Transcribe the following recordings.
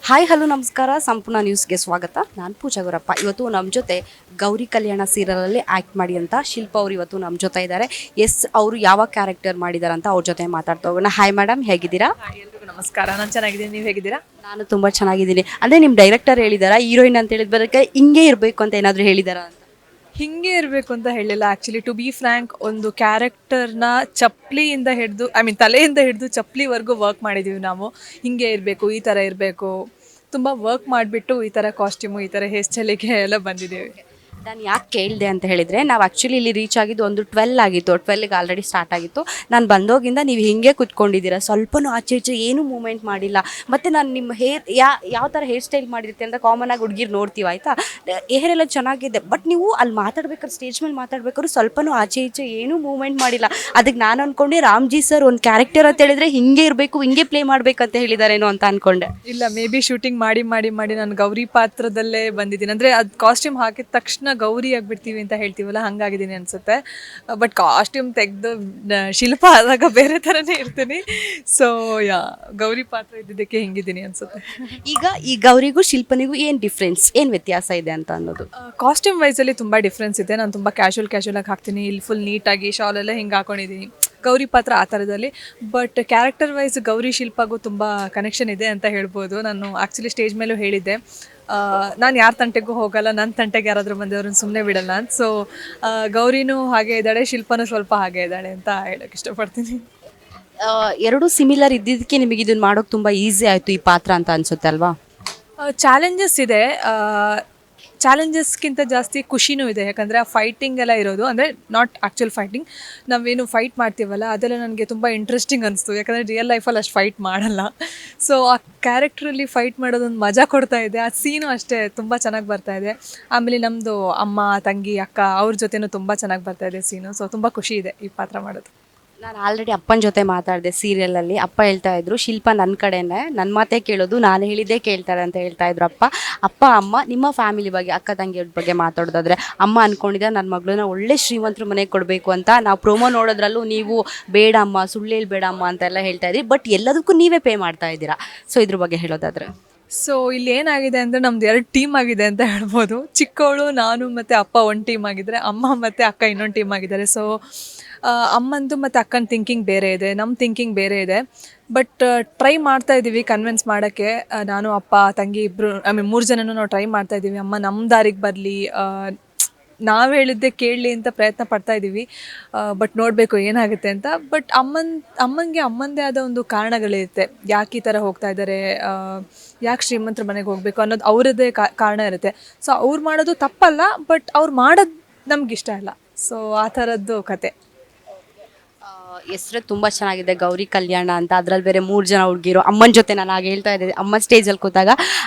Hi hello ನಮಸ್ಕಾರ ಸಂಪೂರ್ಣ ನ್ಯೂಸ್ಗೆ ಸ್ವಾಗತ. ನಾನು ಪೂಜಾ ಗುರಪ್ಪ. ಇವತ್ತು ನಮ್ಮ ಜೊತೆ ಗೌರಿ ಕಲ್ಯಾಣ ಸೀರಿಯಲಲ್ಲಿ ಆ್ಯಕ್ಟ್ ಮಾಡಿ ಅಂತ ಶಿಲ್ಪ ಅವರು ಇವತ್ತು ನಮ್ಮ ಜೊತೆ ಇದ್ದಾರೆ. ಅವರು ಯಾವ ಕ್ಯಾರೆಕ್ಟರ್ ಮಾಡಿದ್ದಾರೆ ಅಂತ ಅವ್ರ ಜೊತೆ ಮಾತಾಡ್ತಾ ಹೋಗೋಣ. ಹಾಯ್ ಮೇಡಮ್, ಹೇಗಿದ್ದೀರಾ? ಎಲ್ರಿಗೂ ನಮಸ್ಕಾರ. ನಾನು ಚೆನ್ನಾಗಿದ್ದೀನಿ, ನೀವು ಹೇಗಿದ್ದೀರಾ? ನಾನು ತುಂಬ ಚೆನ್ನಾಗಿದ್ದೀನಿ. ಅಂದರೆ ನಿಮ್ಮ ಡೈರೆಕ್ಟರ್ ಹೇಳಿದಾರಾ ಹೀರೋಯಿನ್ ಅಂತ ಹೇಳಿದ ಬರೋಕ್ಕೆ ಹಿಂಗೆ ಇರಬೇಕು ಅಂತ ಏನಾದರೂ ಹೇಳಿದಾರಾ ಅಂತ? ಹಿಂಗೆ ಇರಬೇಕು ಅಂತ ಹೇಳಿಲ್ಲ. ಆ್ಯಕ್ಚುಲಿ ಟು ಬಿ ಫ್ರ್ಯಾಂಕ್, ಒಂದು ಕ್ಯಾರೆಕ್ಟರ್ನ ಚಪ್ಪಲಿಯಿಂದ ಹಿಡಿದು ತಲೆಯಿಂದ ಹಿಡಿದು ಚಪ್ಪಲಿವರೆಗೂ ವರ್ಕ್ ಮಾಡಿದ್ದೀವಿ ನಾವು. ಹಿಂಗೆ ಇರಬೇಕು, ಈ ಥರ ಇರಬೇಕು, ತುಂಬ ವರ್ಕ್ ಮಾಡಿಬಿಟ್ಟು ಈ ಥರ ಕಾಸ್ಟ್ಯೂಮು, ಈ ಥರ ಹೇರ್ ಸ್ಟೈಲಿಗೆ ಎಲ್ಲ ಬಂದಿದ್ದೀವಿ. ನಾನು ಯಾಕೆ ಕೇಳಿದೆ ಅಂತ ಹೇಳಿದರೆ, ನಾವು ಆ್ಯಕ್ಚುಲಿ ಇಲ್ಲಿ ರೀಚ್ ಆಗಿದ್ದು ಒಂದು 12 ಆಗಿತ್ತು. 12ಗೆ ಆಲ್ರೆಡಿ ಸ್ಟಾರ್ಟ್ ಆಗಿತ್ತು. ನಾನು ಬಂದೋಗಿಂದ ನೀವು ಹಿಂಗೆ ಕೂತ್ಕೊಂಡಿದ್ದೀರಾ, ಸ್ವಲ್ಪನೂ ಆಚೆ ಈಚೆ ಏನೂ ಮೂಮೆಂಟ್ ಮಾಡಿಲ್ಲ. ಮತ್ತು ನಾನು ನಿಮ್ಮ ಹೇರ್ ಯಾವ ಥರ ಹೇರ್ ಸ್ಟೈಲ್ ಮಾಡಿರ್ತೀವಿ ಅಂತ ಕಾಮನಾಗಿ ಹುಡುಗಿರು ನೋಡ್ತೀವಿ, ಆಯಿತಾ? ಹೇರ್ ಎಲ್ಲ ಚೆನ್ನಾಗಿದೆ, ಬಟ್ ನೀವು ಅಲ್ಲಿ ಮಾತಾಡ್ಬೇಕಾದ್ರೆ, ಸ್ಟೇಜ್ ಮೇಲೆ ಮಾತಾಡ್ಬೇಕಾದ್ರೆ ಸ್ವಲ್ಪನೂ ಆಚೆ ಈಚೆ ಏನೂ ಮೂಮೆಂಟ್ ಮಾಡಿಲ್ಲ. ಅದಕ್ಕೆ ನಾನು ಅಂದ್ಕೊಂಡೆ ರಾಮ್ಜಿ ಸರ್ ಒಂದು ಕ್ಯಾರೆಕ್ಟರ್ ಅಂತ ಹೇಳಿದ್ರೆ ಹಿಂಗೆ ಇರಬೇಕು, ಹಿಂಗೆ ಪ್ಲೇ ಮಾಡಬೇಕಂತ ಹೇಳಿದಾರೇನೋ ಅಂತ ಅಂದ್ಕೊಂಡೆ. ಇಲ್ಲ, ಮೇ ಬಿ ಶೂಟಿಂಗ್ ಮಾಡಿ ಮಾಡಿ ಮಾಡಿ ನಾನು ಗೌರಿ ಪಾತ್ರದಲ್ಲೇ ಬಂದಿದ್ದೀನಿ. ಅಂದರೆ ಅದು ಕಾಸ್ಟ್ಯೂಮ್ ಹಾಕಿದ ತಕ್ಷಣ ಗೌರಿ ಆಗಿಬಿಡ್ತೀವಿ ಅಂತ ಹೇಳ್ತೀವಲ್ಲ, ಹಂಗಾಗಿದ್ದೀನಿ ಅನಿಸುತ್ತೆ. ಬಟ್ ಕಾಸ್ಟ್ಯೂಮ್ ತೆಗೆದು ಶಿಲ್ಪ ಆದಾಗ ಬೇರೆ ಥರನೇ ಇರ್ತೀನಿ. ಸೊ ಗೌರಿ ಪಾತ್ರ ಇದ್ದಿದ್ದಕ್ಕೆ ಹಿಂಗಿದ್ದೀನಿ ಅನಿಸುತ್ತೆ. ಈಗ ಈ ಗೌರಿಗೂ ಶಿಲ್ಪನಿಗೂ ಏನು ಡಿಫ್ರೆನ್ಸ್, ಏನು ವ್ಯತ್ಯಾಸ ಇದೆ ಅಂತ ಅನ್ನೋದು? ಕಾಸ್ಟ್ಯೂಮ್ ವೈಸಲ್ಲಿ ತುಂಬ ಡಿಫ್ರೆನ್ಸ್ ಇದೆ. ನಾನು ತುಂಬ ಕ್ಯಾಶುವಲಾಗಿ ಹಾಕ್ತೀನಿ, ಇಲ್ಲಿ ಫುಲ್ ನೀಟಾಗಿ ಶಾಲೆಲ್ಲ ಹಿಂಗೆ ಹಾಕೊಂಡಿದ್ದೀನಿ. ಗೌರಿ ಪಾತ್ರ ಆ ಥರದಲ್ಲಿ. ಬಟ್ ಕ್ಯಾರೆಕ್ಟರ್ ವೈಸ್ ಗೌರಿ ಶಿಲ್ಪಾಗೂ ತುಂಬ ಕನೆಕ್ಷನ್ ಇದೆ ಅಂತ ಹೇಳ್ಬೋದು. ನಾನು ಆ್ಯಕ್ಚುಲಿ ಸ್ಟೇಜ್ ಮೇಲೂ ಹೇಳಿದ್ದೆ, ನಾನು ಯಾರ ತಂಟೆಗೂ ಹೋಗಲ್ಲ, ನನ್ನ ತಂಟೆಗೆ ಯಾರಾದರೂ ಬಂದವ್ರನ್ನ ಸುಮ್ಮನೆ ಬಿಡಲ್ಲ ಅಂತ. ಸೊ ಗೌರಿನೂ ಹಾಗೆ ಇದ್ದಾಳೆ, ಶಿಲ್ಪನೂ ಸ್ವಲ್ಪ ಹಾಗೆ ಇದ್ದಾಳೆ ಅಂತ ಹೇಳೋಕ್ಕೆ ಇಷ್ಟಪಡ್ತೀನಿ. ಎರಡು ಸಿಮಿಲರ್ ಇದ್ದಿದ್ದಕ್ಕೆ ನಿಮಗೆ ಇದನ್ನು ಮಾಡೋಕೆ ತುಂಬ ಈಸಿ ಆಯಿತು ಈ ಪಾತ್ರ ಅಂತ ಅನಿಸುತ್ತೆ ಅಲ್ವಾ? ಚಾಲೆಂಜಸ್ ಇದೆ. ಚಾಲೆಂಜಸ್ಗಿಂತ ಜಾಸ್ತಿ ಖುಷಿನೂ ಇದೆ. ಯಾಕಂದರೆ ಆ ಫೈಟಿಂಗ್ ಎಲ್ಲ ಇರೋದು, ಅಂದರೆ ನಾಟ್ ಆ್ಯಕ್ಚುಲ್ ಫೈಟಿಂಗ್, ನಾವೇನು ಫೈಟ್ ಮಾಡ್ತೀವಲ್ಲ ಅದೆಲ್ಲ ನನಗೆ ತುಂಬ ಇಂಟ್ರೆಸ್ಟಿಂಗ್ ಅನಿಸ್ತು. ಯಾಕಂದರೆ ರಿಯಲ್ ಲೈಫಲ್ಲಿ ಅಷ್ಟು ಫೈಟ್ ಮಾಡಲ್ಲ. ಸೊ ಆ ಕ್ಯಾರೆಕ್ಟ್ರಲ್ಲಿ ಫೈಟ್ ಮಾಡೋದೊಂದು ಮಜಾ ಕೊಡ್ತಾ ಇದೆ. ಆ ಸೀನು ಅಷ್ಟೇ ತುಂಬ ಚೆನ್ನಾಗಿ ಬರ್ತಾ ಇದೆ. ಆಮೇಲೆ ನಮ್ಮದು ಅಮ್ಮ, ತಂಗಿ, ಅಕ್ಕ ಅವ್ರ ಜೊತೆನೂ ತುಂಬ ಚೆನ್ನಾಗಿ ಬರ್ತಾ ಇದೆ ಸೀನು. ಸೊ ತುಂಬ ಖುಷಿ ಇದೆ ಈ ಪಾತ್ರ ಮಾಡೋದು. ನಾನು ಆಲ್ರೆಡಿ ಅಪ್ಪನ ಜೊತೆ ಮಾತಾಡಿದೆ ಸೀರಿಯಲಲ್ಲಿ. ಅಪ್ಪ ಹೇಳ್ತಾ ಇದ್ರು, ಶಿಲ್ಪ ನನ್ನ ಕಡೆನೇ, ನನ್ನ ಮಾತೇ ಕೇಳೋದು, ನಾನು ಹೇಳಿದ್ದೇ ಕೇಳ್ತಾರೆ ಅಂತ ಹೇಳ್ತಾ ಇದ್ರು ಅಪ್ಪ. ಅಮ್ಮ ನಿಮ್ಮ ಫ್ಯಾಮಿಲಿ ಬಗ್ಗೆ, ಅಕ್ಕ ತಂಗಿಯವ್ರ ಬಗ್ಗೆ ಮಾತಾಡೋದಾದ್ರೆ, ಅಮ್ಮ ಅಂದ್ಕೊಂಡಿದ್ದೆ ನನ್ನ ಮಗಳನ್ನ ಒಳ್ಳೆ ಶ್ರೀಮಂತರ ಮನೆಗೆ ಕೊಡಬೇಕು ಅಂತ. ನಾವು ಪ್ರೋಮೋ ನೋಡೋದ್ರಲ್ಲೂ ನೀವು ಬೇಡ ಅಮ್ಮ, ಸುಳ್ಳು ಹೇಳ್ಬೇಡ ಅಮ್ಮ ಅಂತೆಲ್ಲ ಹೇಳ್ತಾ ಇದ್ರಿ. ಬಟ್ ಎಲ್ಲದಕ್ಕೂ ನೀವೇ ಪೇ ಮಾಡ್ತಾ ಇದ್ದೀರಾ. ಸೊ ಇದ್ರ ಬಗ್ಗೆ ಹೇಳೋದಾದ್ರೆ? ಸೊ ಇಲ್ಲಿ ಏನಾಗಿದೆ ಅಂದರೆ ನಮ್ದು 2 ಟೀಮ್ ಆಗಿದೆ ಅಂತ ಹೇಳ್ಬೋದು. ಚಿಕ್ಕವಳು ನಾನು ಮತ್ತು ಅಪ್ಪ ಒಂದು ಟೀಮ್ ಆಗಿದ್ದರೆ, ಅಮ್ಮ ಮತ್ತು ಅಕ್ಕ ಇನ್ನೊಂದು ಟೀಮ್ ಆಗಿದ್ದಾರೆ. ಸೊ ಅಮ್ಮಂದು ಮತ್ತು ಅಕ್ಕನ ಥಿಂಕಿಂಗ್ ಬೇರೆ ಇದೆ, ನಮ್ಮ ಥಿಂಕಿಂಗ್ ಬೇರೆ ಇದೆ. ಬಟ್ ಟ್ರೈ ಮಾಡ್ತಾ ಇದ್ದೀವಿ ಕನ್ವಿನ್ಸ್ ಮಾಡೋಕ್ಕೆ. ನಾನು, ಅಪ್ಪ, ತಂಗಿ ಇಬ್ಬರು, 3 ಜನನೂ ನಾವು ಟ್ರೈ ಮಾಡ್ತಾ ಇದ್ದೀವಿ. ಅಮ್ಮ ನಮ್ಮ ದಾರಿಗೆ ಬರಲಿ, ನಾವು ಹೇಳಿದ್ದೆ ಕೇಳಲಿ ಅಂತ ಪ್ರಯತ್ನ ಪಡ್ತಾ ಇದ್ದೀವಿ. ಬಟ್ ನೋಡಬೇಕು ಏನಾಗುತ್ತೆ ಅಂತ. ಬಟ್ ಅಮ್ಮನಿಗೆ ಅಮ್ಮಂದೇ ಆದ ಒಂದು ಕಾರಣಗಳಿರುತ್ತೆ, ಯಾಕೆ ಈ ಥರ ಹೋಗ್ತಾ ಇದ್ದಾರೆ, ಯಾಕೆ ಶ್ರೀಮಂತರ ಮನೆಗೆ ಹೋಗಬೇಕು ಅನ್ನೋದು ಅವರದ್ದೇ ಕಾರಣ ಇರುತ್ತೆ. ಸೊ ಅವ್ರು ಮಾಡೋದು ತಪ್ಪಲ್ಲ, ಬಟ್ ಅವ್ರು ಮಾಡೋದು ನಮಗಿಷ್ಟ ಇಲ್ಲ. ಸೊ ಆ ಥರದ್ದು ಕತೆ. ಹೆಸರು ತುಂಬ ಚೆನ್ನಾಗಿದೆ, ಗೌರಿ ಕಲ್ಯಾಣ ಅಂತ. ಅದರಲ್ಲಿ ಬೇರೆ 3 ಜನ ಹುಡುಗಿರು. ಅಮ್ಮನ ಜೊತೆ ನಾನು ಆಗ ಹೇಳ್ತಾ ಇದ್ದೆ, ಅಮ್ಮ ಸ್ಟೇಜಲ್ಲಿ ಕೂತಾಗ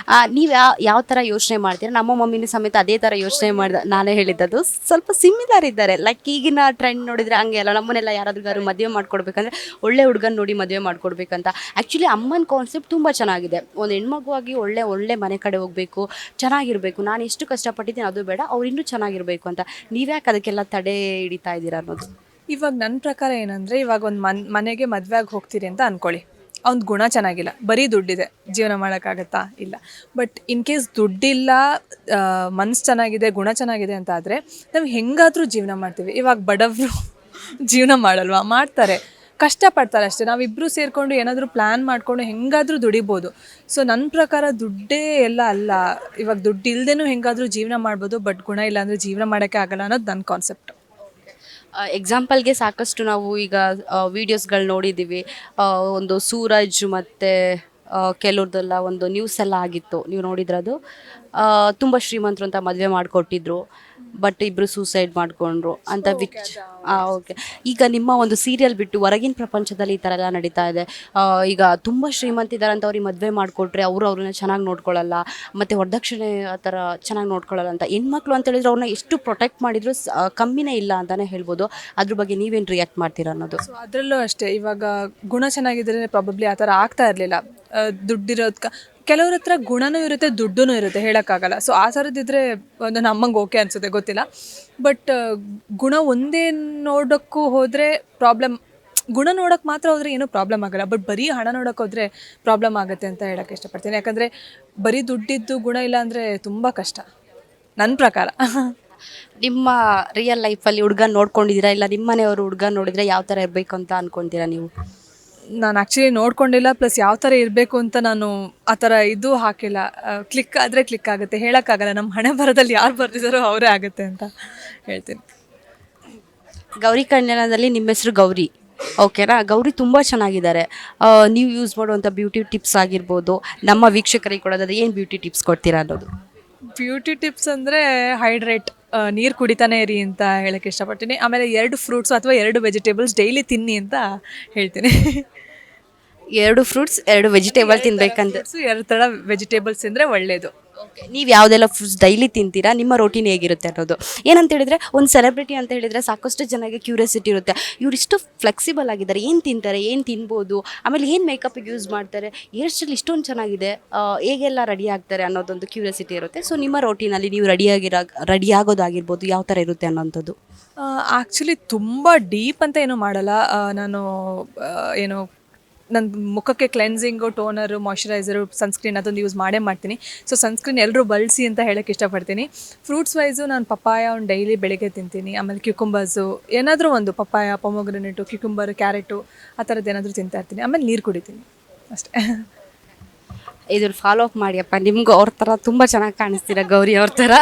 ನೀವು ಯಾವ ಥರ ಯೋಚನೆ ಮಾಡ್ತೀರಾ? ನಮ್ಮ ಮಮ್ಮಿನೂ ಸಮೇತ ಅದೇ ಥರ ಯೋಚನೆ ಮಾಡಿದ. ನಾನೇ ಹೇಳಿದ್ದದು ಸ್ವಲ್ಪ ಸಿಮಿಲರ್ ಇದ್ದಾರೆ. ಲೈಕ್ ಈಗಿನ ಟ್ರೆಂಡ್ ನೋಡಿದರೆ ಹಂಗೆ ಅಲ್ಲ. ನಮ್ಮನ್ನೆಲ್ಲ ಯಾರಾದ್ರೂ ಮದುವೆ ಮಾಡ್ಕೊಡ್ಬೇಕಂದ್ರೆ ಒಳ್ಳೆ ಹುಡುಗನ ನೋಡಿ ಮದುವೆ ಮಾಡ್ಕೊಡ್ಬೇಕಂತ. ಆ್ಯಕ್ಚುಲಿ ಅಮ್ಮನ ಕಾನ್ಸೆಪ್ಟ್ ತುಂಬ ಚೆನ್ನಾಗಿದೆ. ಒಂದು ಹೆಣ್ಮಗುವಾಗಿ ಒಳ್ಳೆ ಮನೆ ಕಡೆ ಹೋಗಬೇಕು, ಚೆನ್ನಾಗಿರಬೇಕು. ನಾನು ಎಷ್ಟು ಕಷ್ಟಪಟ್ಟಿದ್ದೀನಿ ಅದು ಬೇಡ, ಅವ್ರು ಇನ್ನೂ ಚೆನ್ನಾಗಿರಬೇಕು ಅಂತ. ನೀವ್ಯಾಕೆ ಅದಕ್ಕೆಲ್ಲ ತಡೆ ಹಿಡಿತಾ ಇದ್ದೀರಾ ಅನ್ನೋದು? ಇವಾಗ ನನ್ನ ಪ್ರಕಾರ ಏನಂದರೆ, ಇವಾಗ ಒಂದು ಮನೆಗೆ ಮದುವೆಯಾಗಿ ಹೋಗ್ತೀರಿ ಅಂತ ಅಂದ್ಕೊಳ್ಳಿ. ಅವ್ನ ಗುಣ ಚೆನ್ನಾಗಿಲ್ಲ, ಬರೀ ದುಡ್ಡಿದೆ, ಜೀವನ ಮಾಡೋಕ್ಕಾಗತ್ತಾ? ಇಲ್ಲ. ಬಟ್ ಇನ್ ಕೇಸ್ ದುಡ್ಡಿಲ್ಲ, ಮನಸ್ಸು ಚೆನ್ನಾಗಿದೆ, ಗುಣ ಚೆನ್ನಾಗಿದೆ ಅಂತ ಆದರೆ ನಾವು ಹೆಂಗಾದರೂ ಜೀವನ ಮಾಡ್ತೀವಿ. ಇವಾಗ ಬಡವರು ಜೀವನ ಮಾಡಲ್ವಾ? ಮಾಡ್ತಾರೆ, ಕಷ್ಟಪಡ್ತಾರೆ ಅಷ್ಟೇ. ನಾವಿಬ್ಬರು ಸೇರಿಕೊಂಡು ಏನಾದರೂ ಪ್ಲ್ಯಾನ್ ಮಾಡಿಕೊಂಡು ಹೆಂಗಾದರೂ ದುಡಿಬೋದು. ಸೊ ನನ್ನ ಪ್ರಕಾರ ದುಡ್ಡೇ ಎಲ್ಲ ಅಲ್ಲ. ಇವಾಗ ದುಡ್ಡು ಇಲ್ಲದೇನೂ ಹೆಂಗಾದರೂ ಜೀವನ ಮಾಡ್ಬೋದು, ಬಟ್ ಗುಣ ಇಲ್ಲ ಅಂದರೆ ಜೀವನ ಮಾಡೋಕ್ಕೆ ಆಗಲ್ಲ ಅನ್ನೋದು ನನ್ನ ಕಾನ್ಸೆಪ್ಟ್. ಎಕ್ಸಾಂಪಲ್ಗೆ ಸಾಕಷ್ಟು ನಾವು ಈಗ ವೀಡಿಯೋಸ್ಗಳು ನೋಡಿದ್ದೀವಿ. ಒಂದು ಸೂರಜ್ ಮತ್ತು ಕೆಲವ್ರದ್ದೆಲ್ಲ ಒಂದು ನ್ಯೂಸ್ ಎಲ್ಲ ಆಗಿತ್ತು, ನೀವು ನೋಡಿದ್ರದು. ತುಂಬ ಶ್ರೀಮಂತರು ಅಂತ ಮದುವೆ ಮಾಡಿಕೊಟ್ಟಿದ್ರು, ಬಟ್ ಇಬ್ಬರು ಸೂಸೈಡ್ ಮಾಡಿಕೊಂಡ್ರು ಅಂತ ಓಕೆ. ಈಗ ನಿಮ್ಮ ಒಂದು ಸೀರಿಯಲ್ ಬಿಟ್ಟು ಹೊರಗಿನ ಪ್ರಪಂಚದಲ್ಲಿ ಈ ಥರ ಎಲ್ಲ ನಡೀತಾ ಇದೆ. ಈಗ ತುಂಬ ಶ್ರೀಮಂತಿದ್ದಾರೆ ಅಂತ ಅವ್ರಿಗೆ ಮದುವೆ ಮಾಡಿಕೊಟ್ರೆ ಅವ್ರನ್ನ ಚೆನ್ನಾಗಿ ನೋಡ್ಕೊಳ್ಳಲ್ಲ, ಮತ್ತು ವರದಕ್ಷಿಣೆ ಆ ಥರ ಚೆನ್ನಾಗಿ ನೋಡ್ಕೊಳ್ಳಲ್ಲ ಅಂತ. ಹೆಣ್ಮಕ್ಳು ಅಂತ ಹೇಳಿದ್ರೆ ಅವ್ರನ್ನ ಎಷ್ಟು ಪ್ರೊಟೆಕ್ಟ್ ಮಾಡಿದ್ರು ಕಮ್ಮಿನೇ ಇಲ್ಲ ಅಂತಲೇ ಹೇಳ್ಬೋದು. ಅದ್ರ ಬಗ್ಗೆ ನೀವೇನು ರಿಯಾಕ್ಟ್ ಮಾಡ್ತೀರಾ ಅನ್ನೋದು? ಸೊ ಅದರಲ್ಲೂ ಅಷ್ಟೇ, ಇವಾಗ ಗುಣ ಚೆನ್ನಾಗಿದ್ದರೆ ಪ್ರಾಬಬ್ಲಿ ಆ ಥರ ಆಗ್ತಾ ಇರಲಿಲ್ಲ. ದುಡ್ಡಿರೋದಕ್ಕೆ ಕೆಲವ್ರ ಹತ್ರ ಗುಣನೂ ಇರುತ್ತೆ, ದುಡ್ಡೂ ಇರುತ್ತೆ, ಹೇಳೋಕ್ಕಾಗಲ್ಲ. ಸೊ ಆ ಥರದ್ದಿದ್ರೆ ನನ್ನ ಅಮ್ಮಂಗೆ ಓಕೆ ಅನಿಸುತ್ತೆ, ಗೊತ್ತಿಲ್ಲ. ಬಟ್ ಗುಣ ಒಂದೇ ನೋಡೋಕ್ಕೂ ಹೋದರೆ ಪ್ರಾಬ್ಲಮ್. ಗುಣ ನೋಡೋಕ್ಕೆ ಮಾತ್ರ ಹೋದರೆ ಏನೂ ಪ್ರಾಬ್ಲಮ್ ಆಗೋಲ್ಲ, ಬಟ್ ಬರೀ ಹಣ ನೋಡೋಕೆ ಹೋದರೆ ಪ್ರಾಬ್ಲಮ್ ಆಗುತ್ತೆ ಅಂತ ಹೇಳೋಕ್ಕೆ ಇಷ್ಟಪಡ್ತೀನಿ. ಯಾಕಂದರೆ ಬರೀ ದುಡ್ಡಿದ್ದು ಗುಣ ಇಲ್ಲ ಅಂದರೆ ತುಂಬ ಕಷ್ಟ ನನ್ನ ಪ್ರಕಾರ. ನಿಮ್ಮ ರಿಯಲ್ ಲೈಫಲ್ಲಿ ಹುಡುಗ ನೋಡ್ಕೊಂಡಿದ್ದೀರಾ, ಇಲ್ಲ ನಿಮ್ಮ ಮನೆಯವರು ಹುಡುಗ ನೋಡಿದ್ರೆ ಯಾವ ಥರ ಇರಬೇಕು ಅಂತ ಅನ್ಕೊಂತೀರಾ ನೀವು? ನಾನು ಆ್ಯಕ್ಚುಲಿ ನೋಡ್ಕೊಂಡಿಲ್ಲ, ಪ್ಲಸ್ ಯಾವ ಥರ ಇರಬೇಕು ಅಂತ ನಾನು ಆ ಥರ ಇದು ಹಾಕಿಲ್ಲ. ಕ್ಲಿಕ್ ಆದರೆ ಕ್ಲಿಕ್ ಆಗುತ್ತೆ, ಹೇಳೋಕ್ಕಾಗಲ್ಲ. ನಮ್ಮ ಹಣೆ ಬರದಲ್ಲಿ ಯಾರು ಬರ್ತಿದ್ದಾರೋ ಅವರೇ ಆಗುತ್ತೆ ಅಂತ ಹೇಳ್ತೀನಿ. ಗೌರಿ ಕಲ್ಯಾಣದಲ್ಲಿ ನಿಮ್ಮ ಹೆಸರು ಗೌರಿ, ಓಕೆನಾ? ಗೌರಿ ತುಂಬ ಚೆನ್ನಾಗಿದ್ದಾರೆ. ನೀವು ಯೂಸ್ ಮಾಡುವಂಥ ಬ್ಯೂಟಿ ಟಿಪ್ಸ್ ಆಗಿರ್ಬೋದು, ನಮ್ಮ ವೀಕ್ಷಕರಿಗೆ ಕೊಡೋದಾದ್ರೆ ಏನು ಬ್ಯೂಟಿ ಟಿಪ್ಸ್ ಕೊಡ್ತೀರಾ ಅನ್ನೋದು? ಬ್ಯೂಟಿ ಟಿಪ್ಸ್ ಅಂದರೆ ಹೈಡ್ರೇಟ್, ನೀರು ಕುಡಿತಾನೆ ಇರಿ ಅಂತ ಹೇಳೋಕ್ಕೆ ಇಷ್ಟಪಡ್ತೀನಿ. ಆಮೇಲೆ 2 ಫ್ರೂಟ್ಸು ಅಥವಾ 2 ವೆಜಿಟೇಬಲ್ಸ್ ಡೈಲಿ ತಿನ್ನಿ ಅಂತ ಹೇಳ್ತೀನಿ. 2 ಫ್ರೂಟ್ಸ್ 2 ವೆಜಿಟೇಬಲ್ ತಿನ್ಬೇಕಂತ. 2 ಥರ ವೆಜಿಟೇಬಲ್ಸ್ ತಿಂದರೆ ಒಳ್ಳೆಯದು. ನೀವು ಯಾವುದೆಲ್ಲ ಫ್ರೂಟ್ಸ್ ಡೈಲಿ ತಿಂತೀರಾ, ನಿಮ್ಮ ರೋಟೀನ್ ಹೇಗಿರುತ್ತೆ ಅನ್ನೋದು. ಏನಂತ ಹೇಳಿದರೆ, ಒಂದು ಸೆಲೆಬ್ರಿಟಿ ಅಂತ ಹೇಳಿದರೆ ಸಾಕಷ್ಟು ಜನಕ್ಕೆ ಕ್ಯೂರಿಯಾಸಿಟಿ ಇರುತ್ತೆ, ಇವರಿಷ್ಟು ಫ್ಲೆಕ್ಸಿಬಲ್ ಆಗಿದ್ದಾರೆ, ಏನು ತಿಂತಾರೆ, ಏನು ತಿನ್ಬೋದು, ಆಮೇಲೆ ಏನು ಮೇಕಪ್ಪಿಗೆ ಯೂಸ್ ಮಾಡ್ತಾರೆ, ಹೇರ್ ಸ್ಟೈಲ್ ಇಷ್ಟೊಂದು ಚೆನ್ನಾಗಿದೆ, ಹೇಗೆಲ್ಲ ರೆಡಿ ಆಗ್ತಾರೆ ಅನ್ನೋದೊಂದು ಕ್ಯೂರಿಯಾಸಿಟಿ ಇರುತ್ತೆ. ಸೊ ನಿಮ್ಮ ರೋಟೀನಲ್ಲಿ ನೀವು ರೆಡಿ ಆಗೋದಾಗಿರ್ಬೋದು ಯಾವ ಥರ ಇರುತ್ತೆ ಅನ್ನೋಂಥದ್ದು? ಆ್ಯಕ್ಚುಲಿ ತುಂಬ ಡೀಪ್ ಅಂತ ಏನೂ ಮಾಡಲ್ಲ. ನಾನು ಏನು ನನ್ನ ಮುಖಕ್ಕೆ ಕ್ಲೆನ್ಸಿಂಗು, ಟೋನರು, ಮಾಯ್ಶ್ಚರೈಸರು, ಸನ್ಸ್ಕ್ರೀನ್ ಅದೊಂದು ಯೂಸ್ ಮಾಡೇ ಮಾಡ್ತೀನಿ. ಸೊ ಸನ್ಸ್ಕ್ರೀನ್ ಎಲ್ಲರೂ ಬಳಸಿ ಅಂತ ಹೇಳೋಕ್ಕೆ ಇಷ್ಟಪಡ್ತೀನಿ. ಫ್ರೂಟ್ಸ್ ವೈಸು ನಾನು ಪಪ್ಪಾಯ ಒಂದು ಡೈಲಿ ಬೆಳಿಗ್ಗೆ ತಿಂತೀನಿ. ಆಮೇಲೆ ಕ್ಯೂಕುಂಬರ್ಸು ಏನಾದರೂ ಒಂದು ಪಪ್ಪಾಯ, ಪೊಮೊಗ್ರನೇಟು, ಕ್ಯೂಕುಂಬರ್, ಕ್ಯಾರೆಟು ಆ ಥರದ್ದು ಏನಾದರೂ ತಿಂತಾ ಇರ್ತೀನಿ. ಆಮೇಲೆ ನೀರು ಕುಡಿತೀನಿ ಅಷ್ಟೇ. ಇದ್ರ ಫಾಲೋ ಅಪ್ ಮಾಡಿಯಪ್ಪ, ನಿಮಗೂ ಅವ್ರ ಥರ ತುಂಬ ಚೆನ್ನಾಗಿ ಕಾಣಿಸ್ತೀರ, ಗೌರಿ ಅವ್ರ ಥರ.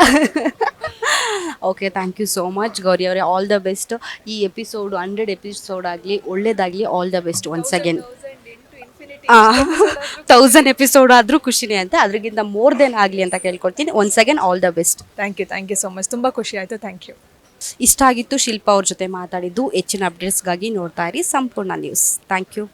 Okay, thank you so much Gauri ಅವರೇ. All the best. ಈ ಎಪಿಸೋಡು 100 ಎಪಿಸೋಡ್ ಆಗಲಿ, ಒಳ್ಳೇದಾಗಲಿ. All the best once again. 1000 episode ಆದರೂ ಖುಷಿನೇ ಅಂತ, ಅದ್ರಿಗಿಂತ ಮೋರ್ ದೆನ್ ಆಗಲಿ ಅಂತ ಕೇಳ್ಕೊಳ್ತೀನಿ. Once again all the best. Thank you so much. ತುಂಬ ಖುಷಿ ಆಯಿತು. Thank you. ಇಷ್ಟ ಆಗಿತ್ತು ಶಿಲ್ಪಾ ಅವ್ರ ಜೊತೆ ಮಾತಾಡಿದ್ದು. ಹೆಚ್ಚಿನ ಅಪ್ಡೇಟ್ಸ್ಗಾಗಿ ನೋಡ್ತಾ ಇರಿ ಸಂಪೂರ್ಣ ನ್ಯೂಸ್. Thank you.